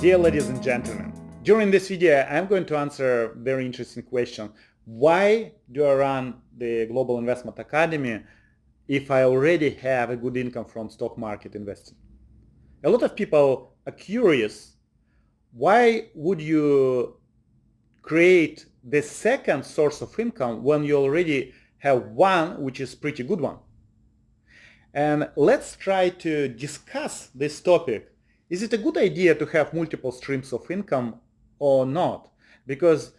Dear ladies and gentlemen, during this video I'm going to answer a very interesting question. Why do I run the Global Investment Academy if I already have a good income from stock market investing? A lot of people are curious, why would you create the second source of income when you already have one which is pretty good one? And let's try to discuss this topic. Is it a good idea to have multiple streams of income or not? Because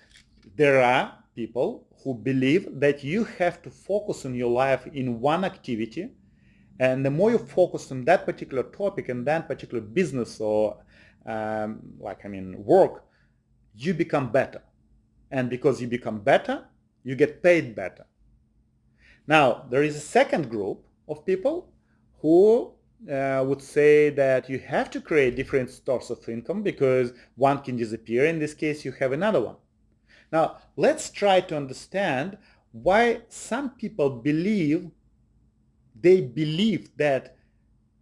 there are people who believe that you have to focus on your life in one activity, and the more you focus on that particular topic and that particular business or work, you become better. And because you become better, you get paid better. Now, there is a second group of people who would say that you have to create different sources of income because one can disappear. In this case, you have another one. Now, let's try to understand why some people believe that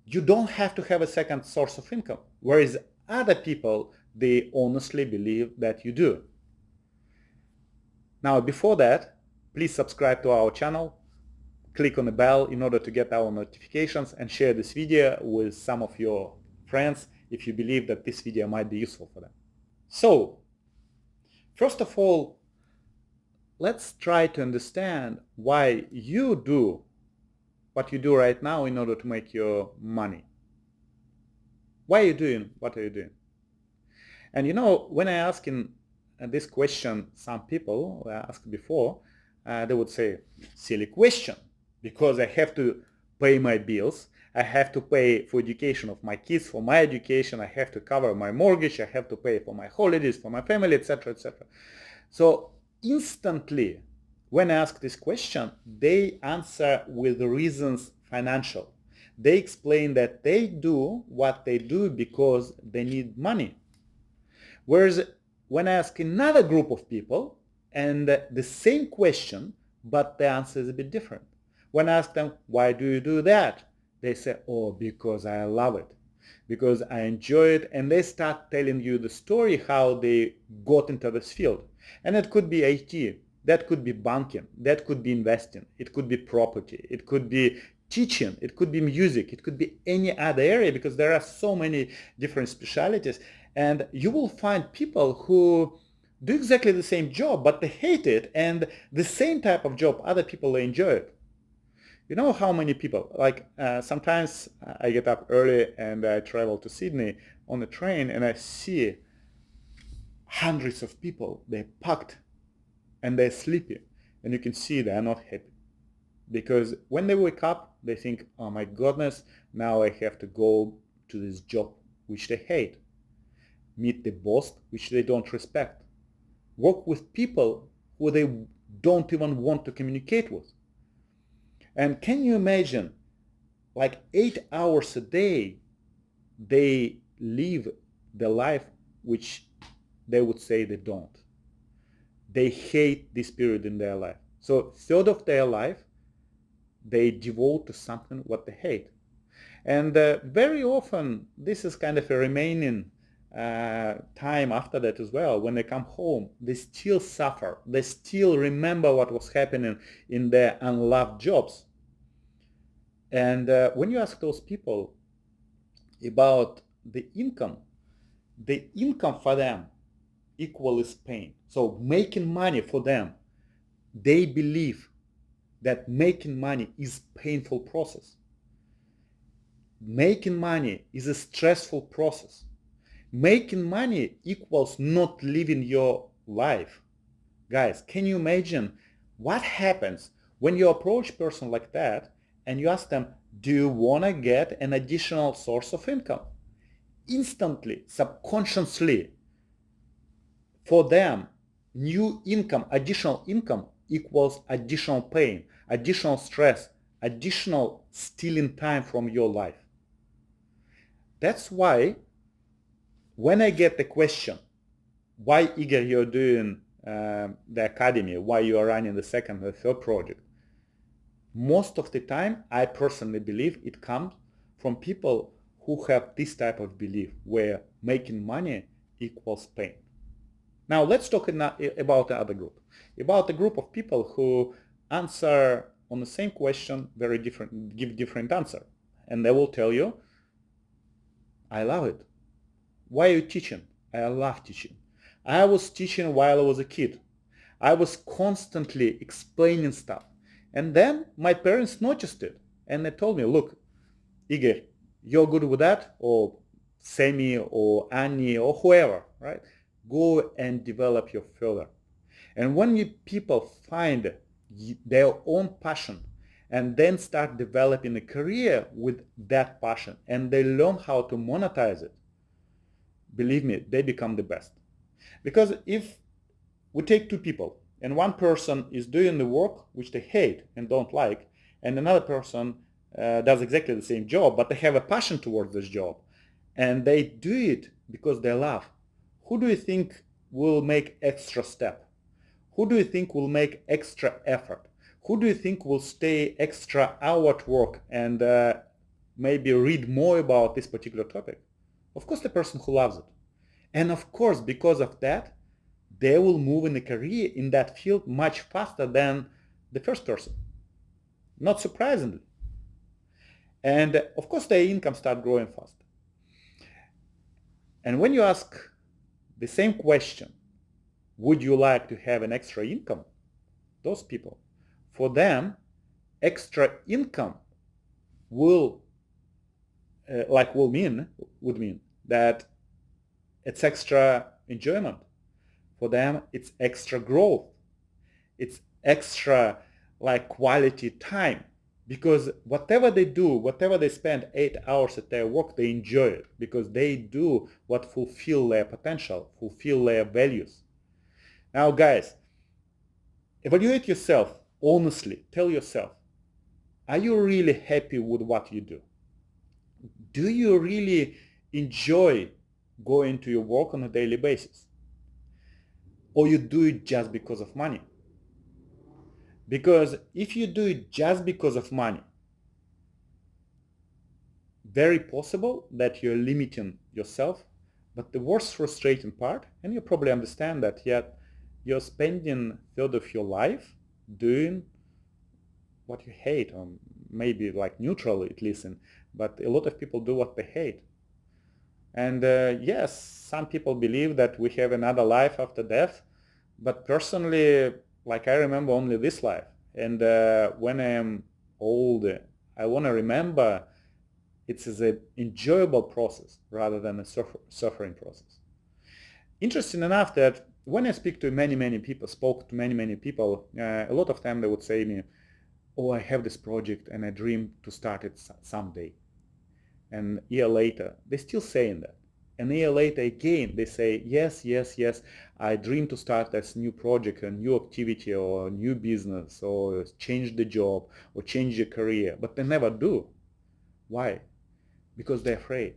you don't have to have a second source of income, whereas other people, they honestly believe that you do. Now, before that, please subscribe to our channel, click on the bell in order to get our notifications, and share this video with some of your friends if you believe that this video might be useful for them. So, first of all, let's try to understand why you do what you do right now in order to make your money. Why are you doing what are you doing? And you know, when I ask in this question, some people asked before, they would say, silly question, because I have to pay my bills, I have to pay for education of my kids, for my education, I have to cover my mortgage, I have to pay for my holidays, for my family, etc., etc. So instantly, when I ask this question, they answer with reasons financial. They explain that they do what they do because they need money. Whereas when I ask another group of people, and the same question, but the answer is a bit different. When I ask them, why do you do that? They say, oh, because I love it, because I enjoy it, and they start telling you the story how they got into this field. And it could be IT, that could be banking, that could be investing, it could be property, it could be teaching, it could be music, it could be any other area, because there are so many different specialties. And you will find people who do exactly the same job, but they hate it, and the same type of job other people enjoy it. You know how many people, sometimes I get up early and I travel to Sydney on the train and I see hundreds of people, they're packed and they're sleepy, and you can see they're not happy. Because when they wake up, they think, oh my goodness, now I have to go to this job which they hate, meet the boss which they don't respect, work with people who they don't even want to communicate with. And can you imagine, like 8 hours a day, they live the life which they would say they don't. They hate this period in their life. So third of their life, they devote to something what they hate. And very often, this is kind of a remaining time after that as well. When they come home, they still suffer. They still remember what was happening in their unloved jobs. And when you ask those people about the income for them equals pain. So making money for them, they believe that making money is a painful process. Making money is a stressful process. Making money equals not living your life. Guys, can you imagine what happens when you approach a person like that and you ask them, do you want to get an additional source of income? Instantly, subconsciously, for them, new income, additional income equals additional pain, additional stress, additional stealing time from your life. That's why when I get the question, why, Igor, you're doing the academy, why you are running the second or third project, most of the time, I personally believe it comes from people who have this type of belief, where making money equals pain. Now let's talk about another group. About a group of people who answer on the same question very different, give different answer. And they will tell you, I love it. Why are you teaching? I love teaching. I was teaching while I was a kid. I was constantly explaining stuff. And then my parents noticed it. And they told me, look, Igor, you're good with that, or Semi, or Annie, or whoever, right? Go and develop your further. And when people find their own passion and then start developing a career with that passion and they learn how to monetize it, believe me, they become the best. Because if we take two people and one person is doing the work which they hate and don't like, and another person does exactly the same job, but they have a passion towards this job, and they do it because they love, who do you think will make extra step? Who do you think will make extra effort? Who do you think will stay extra hour at work and maybe read more about this particular topic? Of course, the person who loves it. And of course, because of that, they will move in a career in that field much faster than the first person. Not surprisingly. And of course, their income start growing fast. And when you ask the same question, would you like to have an extra income? Those people, for them, extra income would mean that it's extra enjoyment. For them, it's extra growth. It's extra quality time. Because whatever they do, whatever they spend 8 hours at their work, they enjoy it because they do what fulfill their potential, fulfill their values. Now, guys, evaluate yourself honestly. Tell yourself, are you really happy with what you do? Do you really enjoy going to your work on a daily basis? Or you do it just because of money? Because if you do it just because of money, very possible that you're limiting yourself. But the worst frustrating part, and you probably understand that, yet you're spending a third of your life doing what you hate, or maybe neutral at least, but a lot of people do what they hate. And yes, some people believe that we have another life after death, but personally, I remember only this life. And when I'm old, I want to remember it's an enjoyable process rather than a suffering process. Interesting enough that when I spoke to many people, a lot of time they would say to me, oh, I have this project and I dream to start it someday. And a year later, they're still saying that. And a year later again, they say, yes, I dream to start this new project, a new activity or a new business, or change the job or change the career, but they never do. Why? Because they're afraid.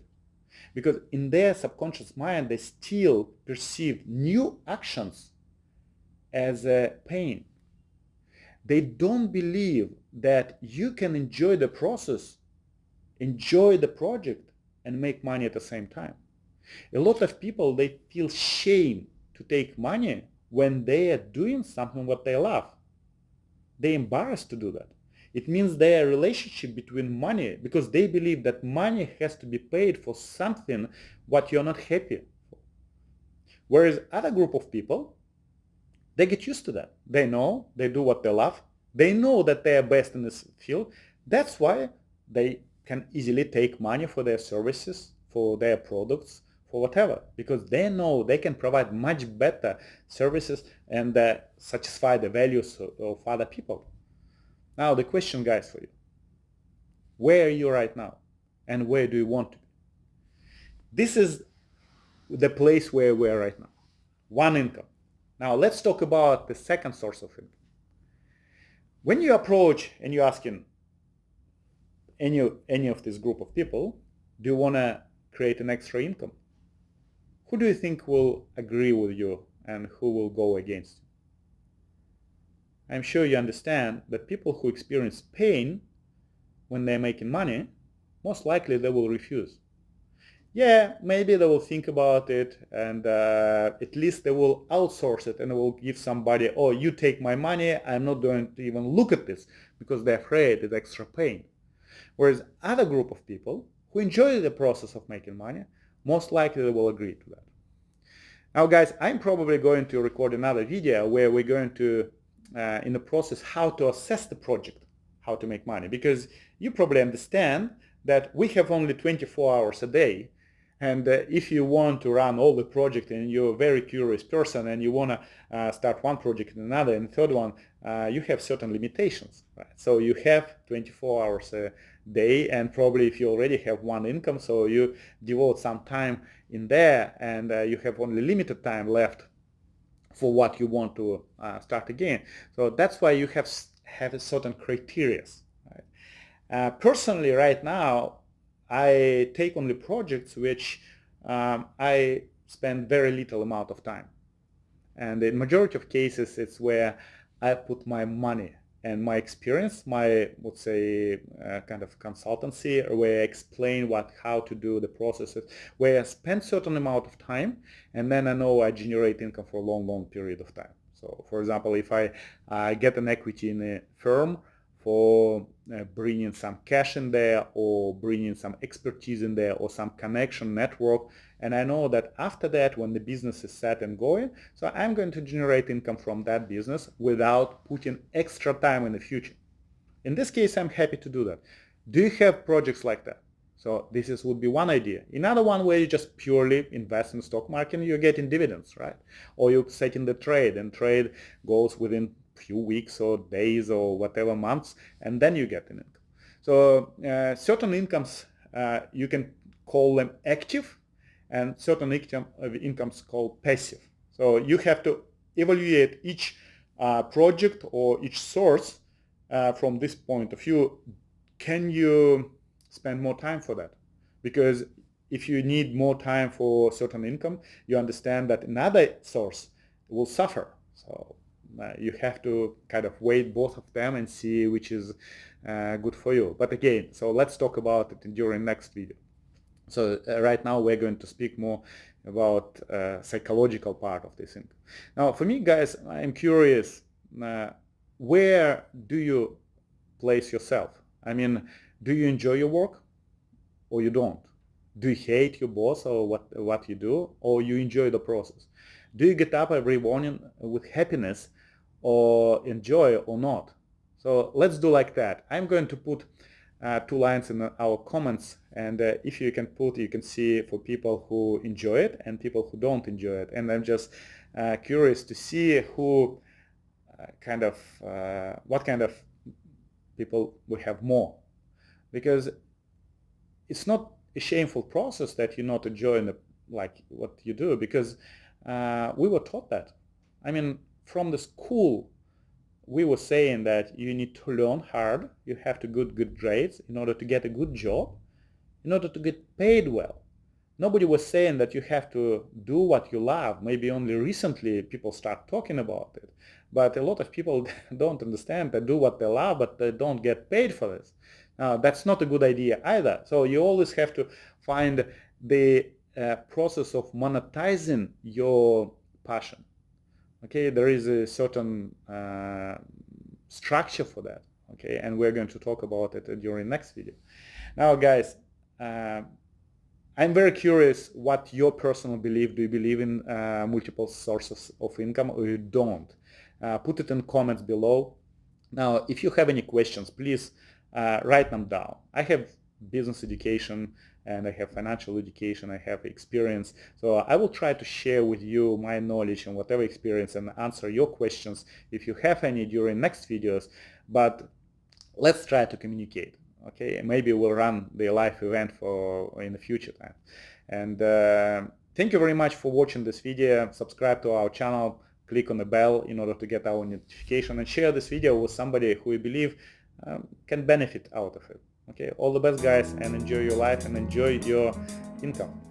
Because in their subconscious mind, they still perceive new actions as a pain. They don't believe that you can enjoy the process, enjoy the project, and make money at the same time. A lot of people, they feel shame to take money when they are doing something what they love. They're embarrassed to do that. It means their relationship between money, because they believe that money has to be paid for something what you're not happy for. Whereas other group of people, they get used to that. They know, they do what they love. They know that they are best in this field. That's why they can easily take money for their services, for their products, for whatever, because they know they can provide much better services and satisfy the values of other people. Now the question, guys, for you, where are you right now and where do you want to be? This is the place where we are right now. One income. Now let's talk about the second source of income. When you approach and you're asking any of this group of people, do you want to create an extra income? Who do you think will agree with you and who will go against you? I'm sure you understand that people who experience pain when they're making money, most likely they will refuse. Yeah, maybe they will think about it, and at least they will outsource it and they will give somebody, oh, you take my money, I'm not going to even look at this because they're afraid it's extra pain. Whereas other group of people who enjoy the process of making money, most likely they will agree to that. Now guys, I'm probably going to record another video where we're going to, in the process, how to assess the project, how to make money, because you probably understand that we have only 24 hours a day. And if you want to run all the project and you're a very curious person and you want to start one project and another and third one, you have certain limitations. Right? So you have 24 hours a day, and probably if you already have one income, so you devote some time in there, and you have only limited time left for what you want to start again. So that's why you have a certain criteria. Right? Personally, right now, I take only projects which I spend very little amount of time. And in majority of cases, it's where I put my money and my experience, my, let's say, kind of consultancy, where I explain how to do the processes, where I spend certain amount of time, and then I know I generate income for a long period of time. So, for example, if I get an equity in a firm for bringing some cash in there, or bringing some expertise in there, or some connection network, and I know that after that, when the business is set and going, so I'm going to generate income from that business without putting extra time in the future. In this case, I'm happy to do that. Do you have projects like that? So this would be one idea. Another one where you just purely invest in the stock market and you're getting dividends, right? Or you're setting the trade, and trade goes within few weeks or days or whatever months, and then you get an income. So certain incomes, you can call them active, and certain incomes called passive. So you have to evaluate each project or each source from this point of view. Can you spend more time for that? Because if you need more time for certain income, you understand that another source will suffer. So you have to kind of weigh both of them and see which is good for you. But again, so let's talk about it during next video. So right now we're going to speak more about psychological part of this thing. Now for me, guys, I'm curious, where do you place yourself? I mean, do you enjoy your work or you don't? Do you hate your boss or what you do, or you enjoy the process? Do you get up every morning with happiness or enjoy or not? So let's do like that. I'm going to put 2 lines in our comments, and if you can put, you can see for people who enjoy it and people who don't enjoy it. And I'm just curious to see who what kind of people we have more, because it's not a shameful process that you're not enjoying like what you do, because we were taught that. I mean, from the school, we were saying that you need to learn hard, you have to get good grades in order to get a good job, in order to get paid well. Nobody was saying that you have to do what you love. Maybe only recently people start talking about it. But a lot of people don't understand that do what they love, but they don't get paid for this. Now, that's not a good idea either. So you always have to find the process of monetizing your passion. Okay, there is a certain structure for that. Okay, and we're going to talk about it during next video. Now, guys, I'm very curious what your personal belief. Do you believe in multiple sources of income, or you don't? Put it in comments below. Now, if you have any questions, please write them down. I have business education and I have financial education, I have experience. So I will try to share with you my knowledge and whatever experience and answer your questions if you have any during next videos. But let's try to communicate. Okay, maybe we'll run the live event in the future time. And thank you very much for watching this video. Subscribe to our channel, click on the bell in order to get our notification, and share this video with somebody who you believe can benefit out of it. Okay, all the best, guys, and enjoy your life and enjoy your income.